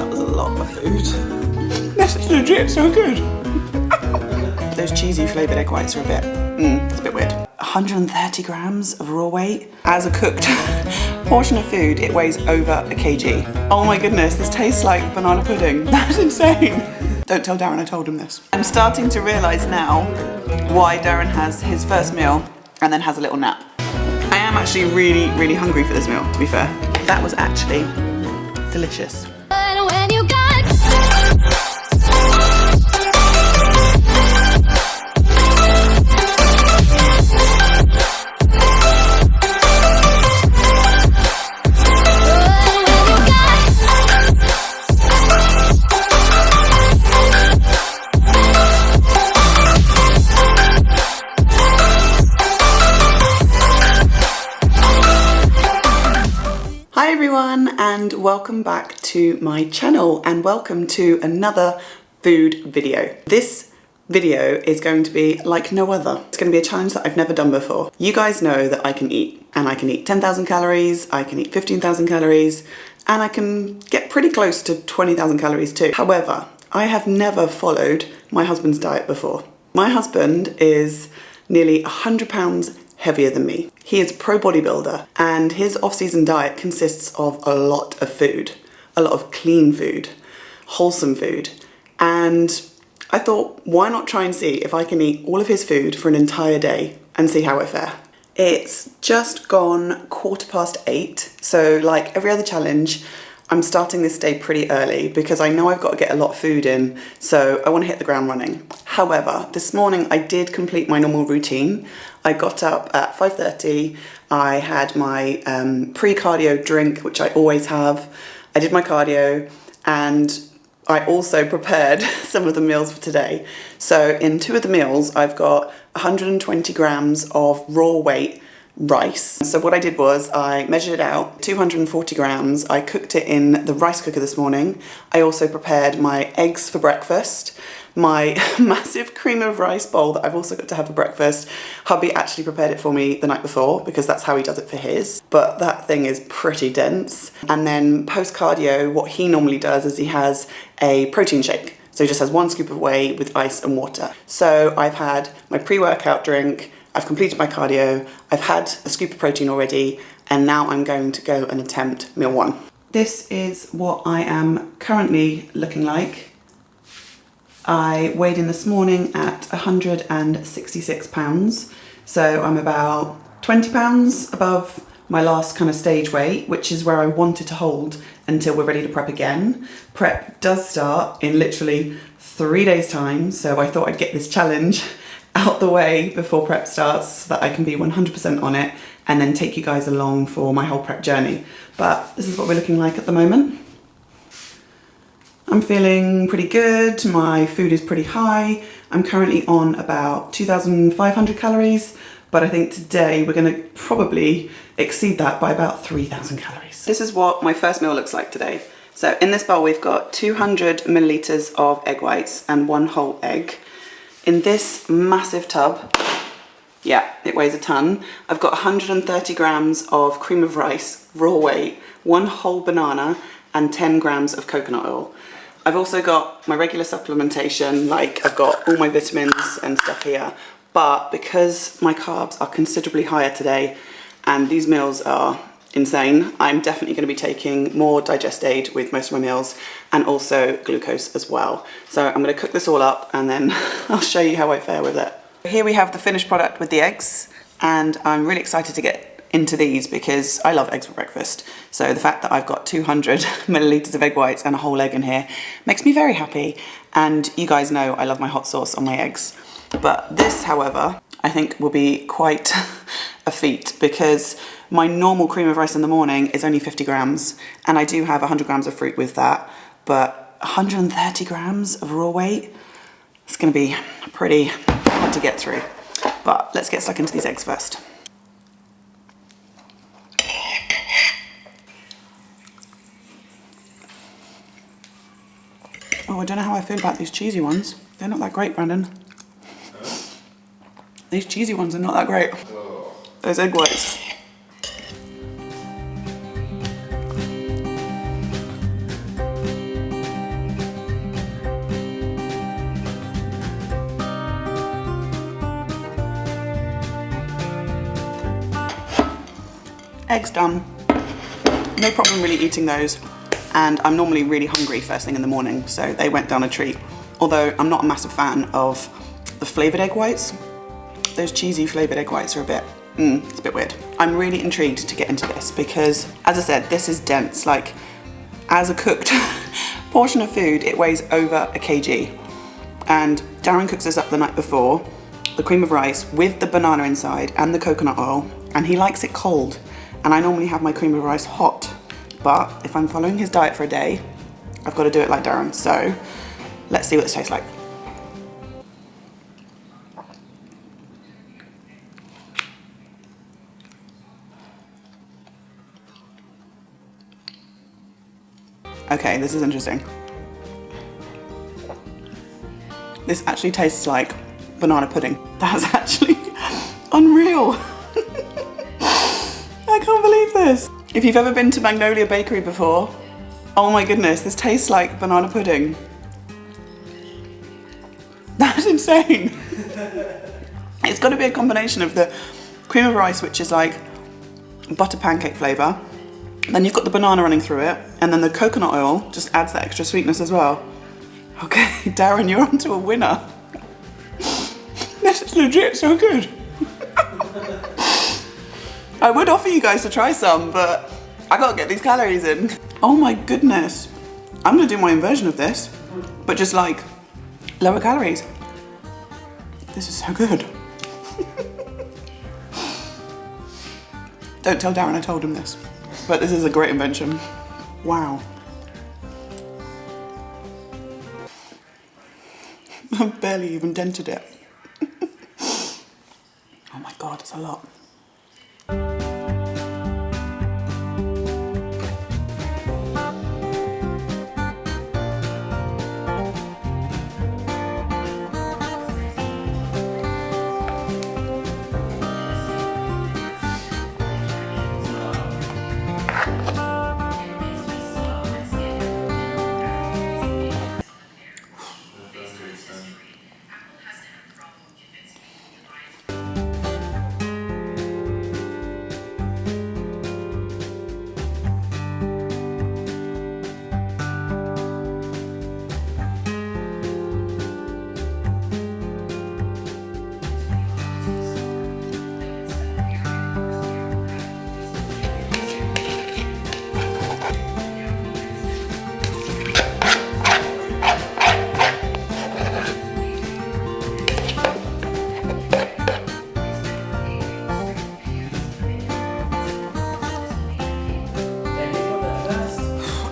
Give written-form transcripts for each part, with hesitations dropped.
that was a lot of food. This is legit so good. Those cheesy flavoured egg whites are a bit, it's a bit weird. 130 grams of raw weight. As a cooked portion of food, it weighs over a kg. Oh my goodness, this tastes like banana pudding. That's insane. Don't tell Darren I told him this. I'm starting to realise now why Darren has his first meal and then has a little nap. I am actually really, really hungry for this meal, to be fair. That was actually delicious. Hi everyone, and welcome back to my channel, and welcome to another food video. This video is going to be like no other. It's going to be a challenge that I've never done before. You guys know that I can eat, and I can eat 10,000 calories, I can eat 15,000 calories, and I can get pretty close to 20,000 calories too. However, I have never followed my husband's diet before. My husband is nearly 100 pounds heavier than me. He is a pro bodybuilder, and his off-season diet consists of a lot of food, a lot of clean food, wholesome food. And I thought, why not try and see if I can eat all of his food for an entire day and see how I fare. It's just gone 8:15, so like every other challenge, I'm starting this day pretty early because I know I've got to get a lot of food in, so I want to hit the ground running. However, this morning I did complete my normal routine. I got up at 5:30, I had my pre-cardio drink, which I always have. I did my cardio, and I also prepared some of the meals for today. So in two of the meals, I've got 120 grams of raw weight rice. So what I did was I measured it out, 240 grams. I cooked it in the rice cooker this morning. I also prepared my eggs for breakfast, my massive cream of rice bowl that I've also got to have for breakfast. Hubby actually prepared it for me the night before because that's how he does it for his, but that thing is pretty dense. And then post cardio, what he normally does is he has a protein shake. So he just has one scoop of whey with ice and water. So I've had my pre-workout drink, I've completed my cardio, I've had a scoop of protein already, and now I'm going to go and attempt meal one. This is what I am currently looking like. I weighed in this morning at 166 pounds, so I'm about 20 pounds above my last kind of stage weight, which is where I wanted to hold until we're ready to prep again. Prep does start in literally 3 days' time, so I thought I'd get this challenge out the way before prep starts so that I can be 100% on it and then take you guys along for my whole prep journey. But this is what we're looking like at the moment. I'm feeling pretty good, my food is pretty high. I'm currently on about 2,500 calories, but I think today we're gonna probably exceed that by about 3,000 calories. This is what my first meal looks like today. So in this bowl we've got 200 millilitres of egg whites and one whole egg. In this massive tub, yeah, it weighs a ton, I've got 130 grams of cream of rice, raw weight, one whole banana, and 10 grams of coconut oil. I've also got my regular supplementation, like I've got all my vitamins and stuff here, but because my carbs are considerably higher today and these meals are insane, I'm definitely going to be taking more digest aid with most of my meals and also glucose as well. So I'm going to cook this all up and then I'll show you how I fare with it. Here we have the finished product with the eggs, and I'm really excited to get into these because I love eggs for breakfast. So the fact that I've got 200 millilitres of egg whites and a whole egg in here makes me very happy. And you guys know I love my hot sauce on my eggs. But this, however, I think will be quite a feat because my normal cream of rice in the morning is only 50 grams and I do have 100 grams of fruit with that, but 130 grams of raw weight, it's gonna be pretty hard to get through. But let's get stuck into these eggs first. Oh, I don't know how I feel about these cheesy ones. They're not that great, Brandon. These cheesy ones are not that great. Those egg whites. Eggs done. No problem really eating those. And I'm normally really hungry first thing in the morning, so they went down a treat. Although I'm not a massive fan of the flavoured egg whites. Those cheesy flavoured egg whites are it's a bit weird. I'm really intrigued to get into this because, as I said, this is dense. Like, as a cooked portion of food, it weighs over a kg. And Darren cooks this up the night before, the cream of rice with the banana inside and the coconut oil, and he likes it cold. And I normally have my cream of rice hot, but if I'm following his diet for a day, I've got to do it like Darren. So let's see what this tastes like. Okay, this is interesting. This actually tastes like banana pudding. That's actually unreal. I can't believe this. If you've ever been to Magnolia Bakery before, oh my goodness, this tastes like banana pudding. That's insane. It's got to be a combination of the cream of rice, which is like butter pancake flavour. Then you've got the banana running through it, and then the coconut oil just adds that extra sweetness as well. Okay, Darren, you're onto a winner. This is legit so good. I would offer you guys to try some, but I gotta get these calories in. Oh my goodness. I'm gonna do my own version of this, but just like lower calories. This is so good. Don't tell Darren I told him this, but this is a great invention. Wow. I've barely even dented it. Oh my God, it's a lot.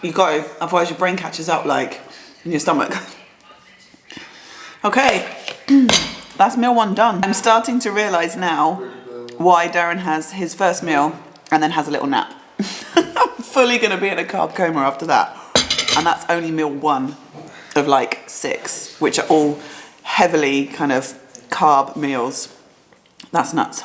You got to, otherwise your brain catches up like in your stomach. Okay, that's meal one done. I'm starting to realise now why Darren has his first meal and then has a little nap. I'm fully going to be in a carb coma after that. And that's only meal one of like 6, which are all heavily kind of carb meals. That's nuts.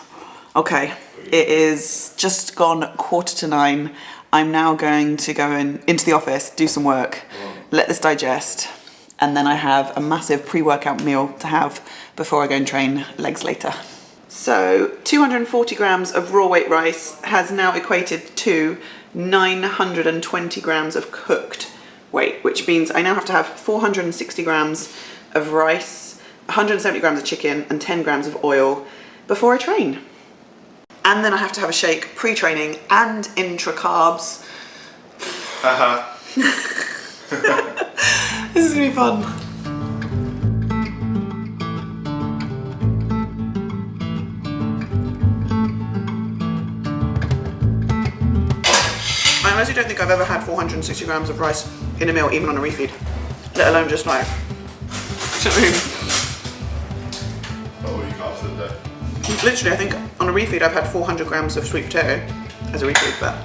Okay, it is just gone 8:45. I'm now going to go into the office, do some work, let this digest, and then I have a massive pre-workout meal to have before I go and train legs later. So 240 grams of raw weight rice has now equated to 920 grams of cooked weight, which means I now have to have 460 grams of rice, 170 grams of chicken, and 10 grams of oil before I train. And then I have to have a shake pre-training and intra-carbs. This is gonna be fun. I honestly don't think I've ever had 460 grams of rice in a meal, even on a refeed, let alone just like, do you know what I mean? What were you carbs for the day? Literally, I think on a refeed I've had 400 grams of sweet potato as a refeed, but...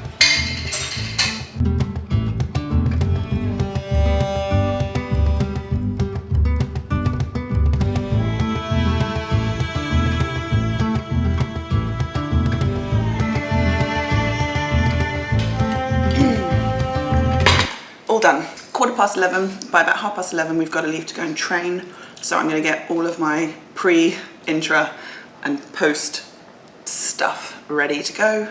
All done. 11:15, by about 11:30 we've got to leave to go and train. So I'm going to get all of my pre, intra and post stuff ready to go,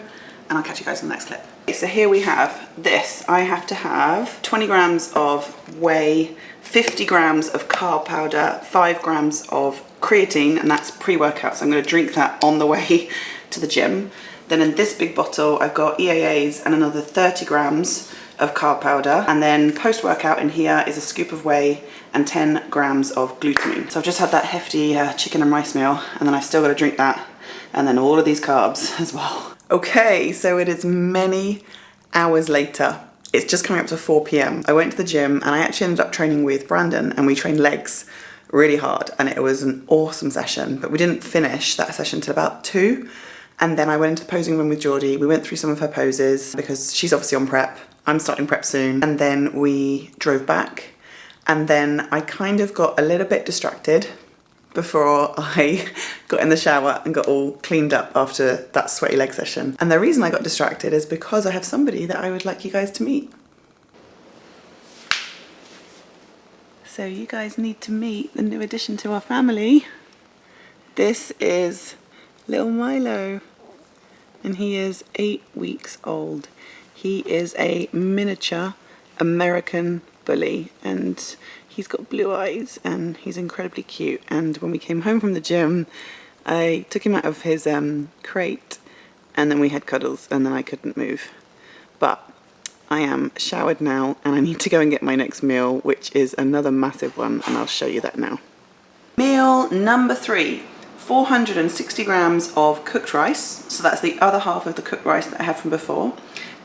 and I'll catch you guys in the next clip. Okay, so here we have this. I have to have 20 grams of whey, 50 grams of carb powder, 5 grams of creatine, and that's pre-workout, so I'm going to drink that on the way to the gym. Then in this big bottle I've got EAAs and another 30 grams of carb powder, and then post-workout in here is a scoop of whey and 10 grams of glutamine. So I've just had that hefty chicken and rice meal, and then I've still got to drink that, and then all of these carbs as well. Okay, so it is many hours later. It's just coming up to 4 p.m. I went to the gym and I actually ended up training with Brandon, and we trained legs really hard, and it was an awesome session, but we didn't finish that session till about 2. And then I went into the posing room with Geordie. We went through some of her poses because she's obviously on prep. I'm starting prep soon. And then we drove back, and then I kind of got a little bit distracted before I got in the shower and got all cleaned up after that sweaty leg session. And the reason I got distracted is because I have somebody that I would like you guys to meet. So you guys need to meet the new addition to our family. This is little Milo, and he is 8 weeks old. He is a miniature American bully, and he's got blue eyes and he's incredibly cute. And when we came home from the gym, I took him out of his crate, and then we had cuddles, and then I couldn't move. But I am showered now, and I need to go and get my next meal, which is another massive one, and I'll show you that now. Meal number 3, 460 grams of cooked rice. So that's the other half of the cooked rice that I had from before.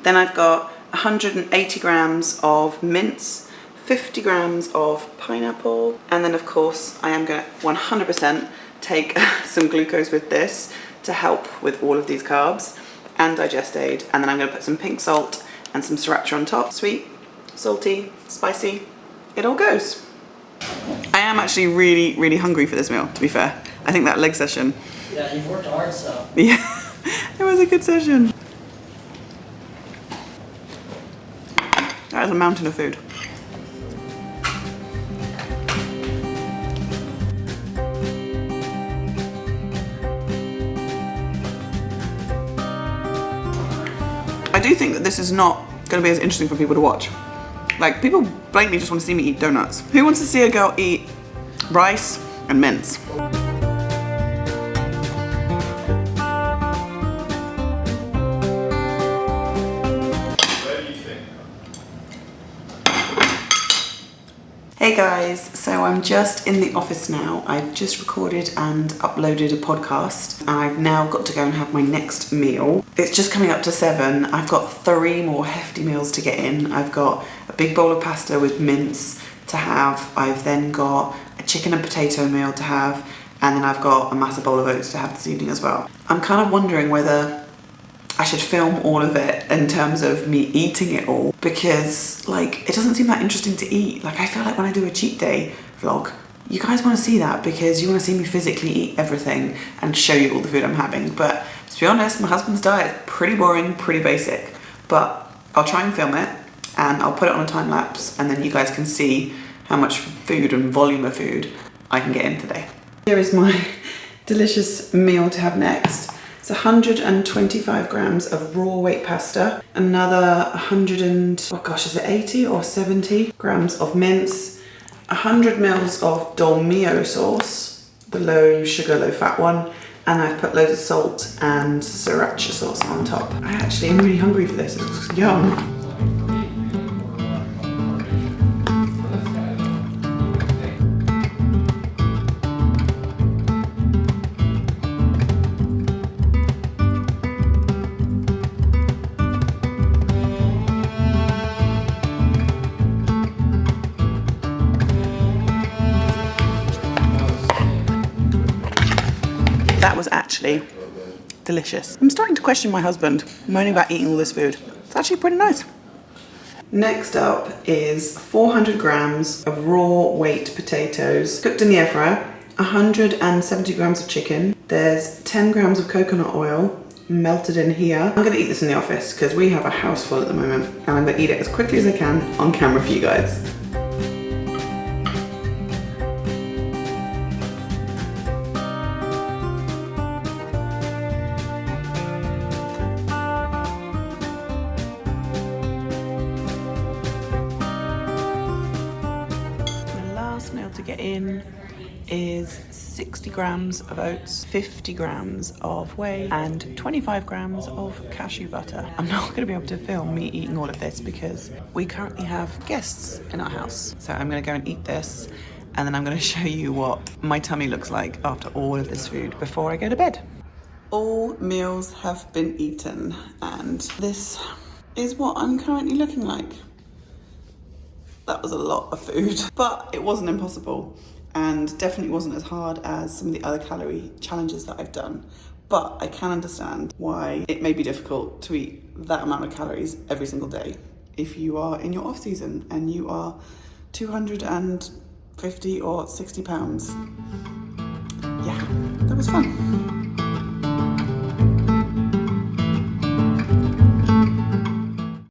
Then I've got 180 grams of mince, 50 grams of pineapple, and then of course I am going to 100% take some glucose with this to help with all of these carbs and digest aid. And then I'm going to put some pink salt and some sriracha on top. Sweet, salty, spicy, it all goes. I am actually really hungry for this meal, to be fair. I think that leg session. Yeah, you've worked hard, so. Yeah, it was a good session. That is a mountain of food. I do think that this is not going to be as interesting for people to watch. Like, people blatantly just want to see me eat donuts. Who wants to see a girl eat rice and mince? Hey guys, so I'm just in the office now. I've just recorded and uploaded a podcast, and I've now got to go and have my next meal. It's just coming up to 7. I've got 3 more hefty meals to get in. I've got a big bowl of pasta with mince to have. I've then got a chicken and potato meal to have, and then I've got a massive bowl of oats to have this evening as well. I'm kind of wondering whether I should film all of it in terms of me eating it all, because like it doesn't seem that interesting to eat. Like I feel like when I do a cheat day vlog, you guys want to see that because you want to see me physically eat everything and show you all the food I'm having. But to be honest, my husband's diet is pretty boring, pretty basic, but I'll try and film it and I'll put it on a time lapse, and then you guys can see how much food and volume of food I can get in today. Here is my delicious meal to have next. It's 125 grams of raw weight pasta, another 80 or 70 grams of mince, 100 mils of dolmio sauce, the low sugar, low fat one, and I've put loads of salt and sriracha sauce on top. I actually am really hungry for this, it's yum. That was actually delicious. I'm starting to question my husband, moaning about eating all this food. It's actually pretty nice. Next up is 400 grams of raw weight potatoes, cooked in the air fryer, 170 grams of chicken. There's 10 grams of coconut oil melted in here. I'm gonna eat this in the office because we have a house full at the moment, and I'm gonna eat it as quickly as I can on camera for you guys. allowed to get in is 60 grams of oats, 50 grams of whey, and 25 grams of cashew butter. I'm not going to be able to film me eating all of this because we currently have guests in our house. So I'm going to go and eat this, and then I'm going to show you what my tummy looks like after all of this food before I go to bed. All meals have been eaten, and this is what I'm currently looking like. That was a lot of food, but it wasn't impossible, and definitely wasn't as hard as some of the other calorie challenges that I've done. But I can understand why it may be difficult to eat that amount of calories every single day if you are in your off season and you are 250 or 60 pounds. Yeah, that was fun.